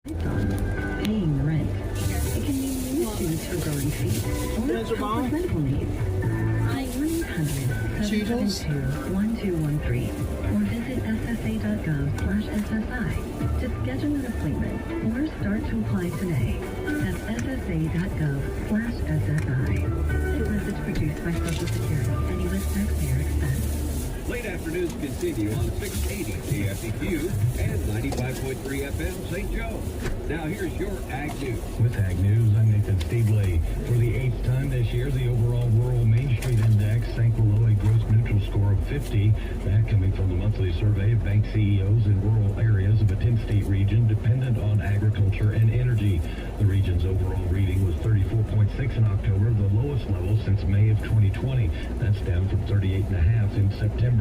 Paying the rent. It can mean new students for growing feet or for medical needs. Call 1-800-772-1213 or visit ssa.gov/SSI to schedule an appointment or start to apply today. That's ssa.gov/SSI. This message produced by Social Security and U.S. taxpayer expense. Late afternoons continue on 680 KFEQ and 95.3 FM St. Joe. Now here's your Ag News. With Ag News, I'm Nathan Steedley. For the 8th time this year, the overall rural Main Street Index sank below a gross neutral score of 50. That coming from the monthly survey of bank CEOs in rural areas of a 10-state region dependent on agriculture and energy. The region's overall reading was 34.6 in October, the lowest level since May of 2020. That's down from 38.5 in September.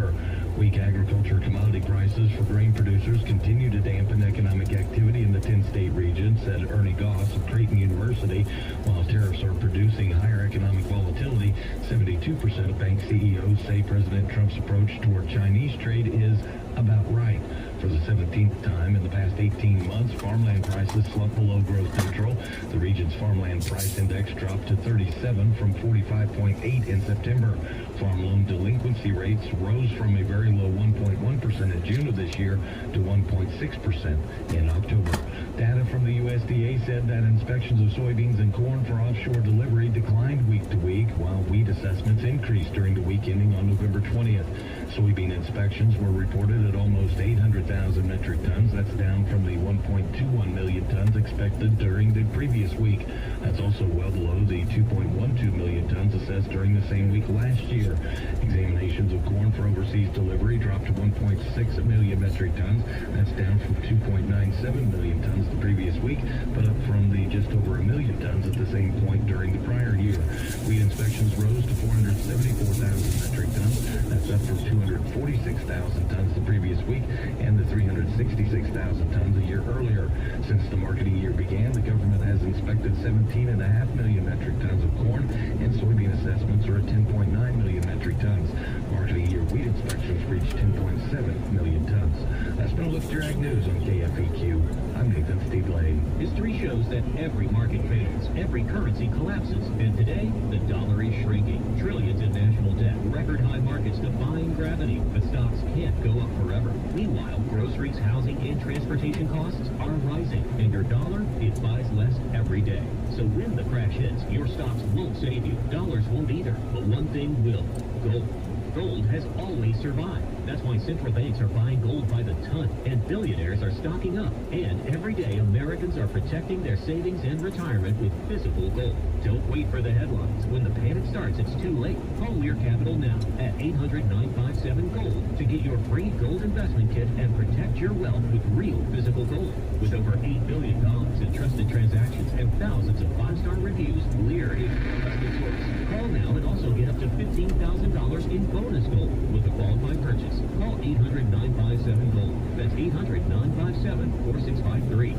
Weak agriculture commodity prices for grain producers continue to dampen economic activity in the 10-state region, said Ernie Goss of Creighton University. While tariffs are producing higher economic volatility, 72% of bank CEOs say President Trump's approach toward Chinese trade is about right. For the 17th time in the past 18 months, farmland prices slumped below gross neutral. The region's farmland price index dropped to 37 from 45.8 in September. Farm loan delinquency rates rose from a very low 1.1% in June of this year to 1.6% in October. Data from the USDA said that inspections of soybeans and corn for offshore delivery declined week to week, while wheat assessments increased during the week ending on November 20th. Soybean inspections were reported at almost 800,000 metric tons. That's down from the 1.21 million tons expected during the previous week. That's also well below the 2.12 million tons assessed during the same week last year. Examinations of corn for overseas delivery dropped to 1.6 million metric tons. That's down from 2.97 million tons the previous week, but up from the just over a million tons at the same point during the prior year. Wheat inspections rose to 474,000 metric tons. That's up from 246,000 tons the previous week and the 366,000 tons a year earlier. Since the marketing year began, the government has inspected 17.5 million metric tons of corn, and soybean assessments are at 10.9 million metric tons. Marketing year wheat inspections reached 10.7 million tons. That's been a look at your Ag News on KFEQ. I'm Nathan Steedley. History shows that every market fails, every currency collapses, and today, the dollar is shrinking. Trillions in national debt, record high markets defying gravity, but stocks can't go up forever. Meanwhile, groceries, housing, and transportation costs are rising, and your dollar, it buys less every day. So when the crash hits, your stocks won't save you. Dollars won't either, but one thing will: gold. Gold has always survived. That's why central banks are buying gold by the ton, and billionaires are stocking up. And every day, Americans are protecting their savings and retirement with physical gold. Don't wait for the headlines. When the panic starts, it's too late. Call Lear Capital now at 800-957-GOLD to get your free gold investment kit and protect your wealth with real physical gold. With over $8 billion in trusted transactions and thousands of 5-star reviews, Lear is your trusted source. Call now and also get up to $15,000 in bonus gold with a qualified purchase. Call 800-957-GOLD. That's 800-957-4653.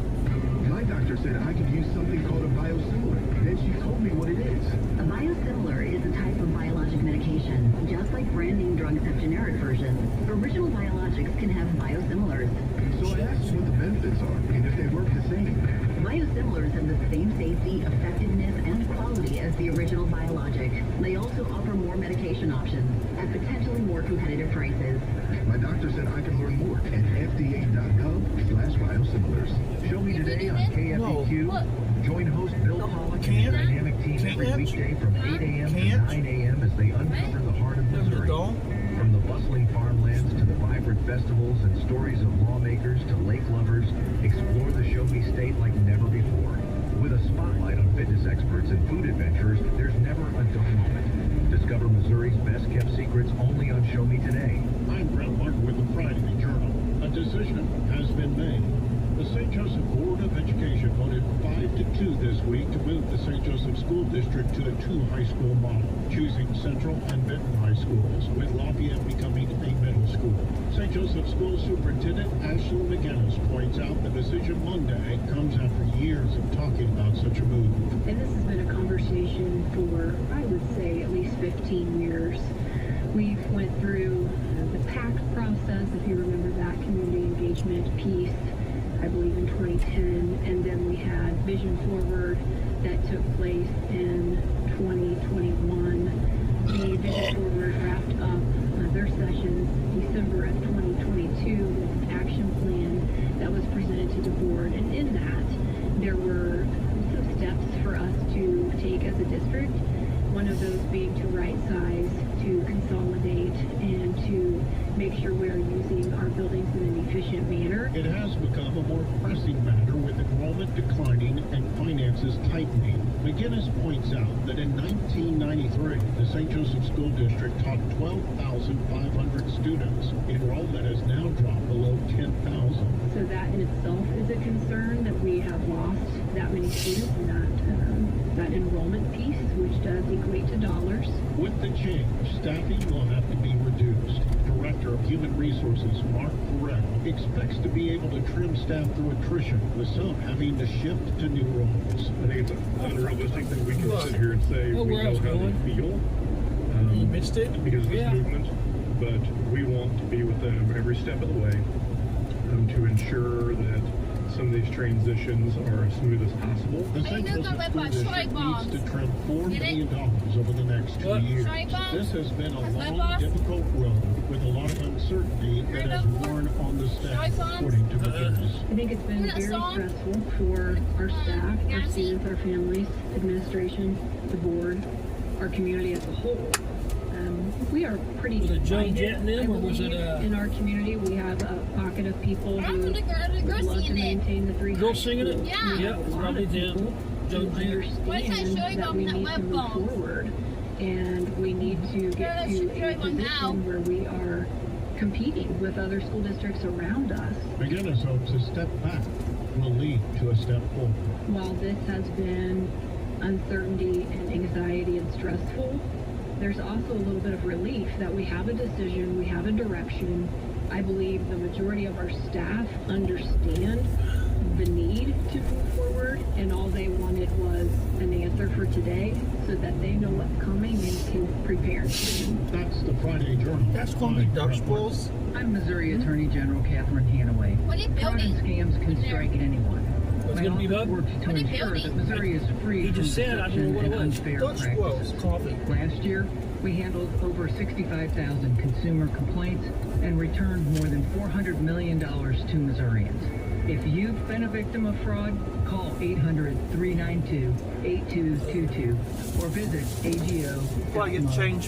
My doctor said I could use something called a biosimilar. Then she told me what it is. A biosimilar is a type of biologic medication. Just like brand name drugs have generic versions, original biologics can have biosimilars. So I asked what the benefits are and if they work the same. Biosimilars have the same safety, effectiveness, and quality as the original biologic. They also offer more medication options at potentially more competitive prices. My doctor said I can learn more at fda.gov/biosimilars. Show me today on KFEQ. Join host Bill Pollock and his dynamic team every weekday from 8 a.m. to 9 a.m. as they uncover the heart of Missouri. From the bustling farmlands to the vibrant festivals and stories of lawmakers to lake lovers, explore the Show Me State like never before. With a spotlight on fitness experts and food adventurers, there's never a dull moment. Discover Missouri's best-kept secrets only on Show Me Today. I'm Brett Martin with the Friday Journal. A decision has been made. The St. Joseph Board of Education voted 5-2 this week to move the St. Joseph School District to a 2-high school model, choosing Central and Benton High Schools, with Lafayette becoming a middle school. St. Joseph School Superintendent Ashley McGinnis points out the decision Monday comes after years of talking about such a move. And this has been a conversation for, I would say, at least 15 years. We've went through the PAC process, if you remember that, community engagement piece, I believe in 2010, and that took place in 2021. The Vision Forward wrapped up their sessions December of 2022 with an action plan that was presented to the board, and in that there were some steps for us to take as a district. One of those being to right size, to consolidate, and to make sure we are using our buildings in an efficient manner. It has become a more pressing matter with enrollment declining and finances tightening. McGinnis points out that in 1993, the St. Joseph School District taught 12,500 students. Enrollment has now dropped below 10,000. So that in itself is a concern, that we have lost that many students and that enrollment piece, which does equate to dollars. With the change, staffing will have to be reduced. Director of Human Resources, Mark Farrell, expects to be able to trim staff through attrition, with some having to shift to new roles. I think it's unrealistic that we can sit here and say we know how they feel. You missed it? Because of this movement, but we want to be with them every step of the way to ensure that some of these transitions are as smooth as possible. The St. Joseph School District needs to trim $4 million over the next 2 years. This has been a long, difficult road with a lot of uncertainty that has worn on the staff, according to McGinnis. I think it's been very stressful for our staff, our students, our families, administration, the board, our community as a whole. We are pretty divided, I believe, in our community. We have a pocket of people who would love to maintain the 3 Girl singing it? Yeah. Yeah, A lot probably of people who understand that we need to move forward, and we need to get to a position where we are competing with other school districts around us. McGinnis hopes a step back will lead to a step forward. While this has been uncertainty and anxiety and stressful, there's also a little bit of relief that we have a decision, we have a direction. I believe the majority of our staff understand the need to move forward, and all they wanted was an answer for today so that they know what's coming and can prepare. That's the Friday Journal. That's going to be Dutch Balls. I'm Missouri Attorney General Catherine Hanaway. What are you Fraud and building? scams can strike at anyone. What's My going to be office up? works to What are you ensure building? that Missouri is free He from just said, I don't know deception what it and was. unfair Dutch practice. Balls, coffee. Last year, we handled over 65,000 consumer complaints and returned more than $400 million to Missourians. If you've been a victim of fraud, call 800-392-8222 or visit AGO. Before I get changed.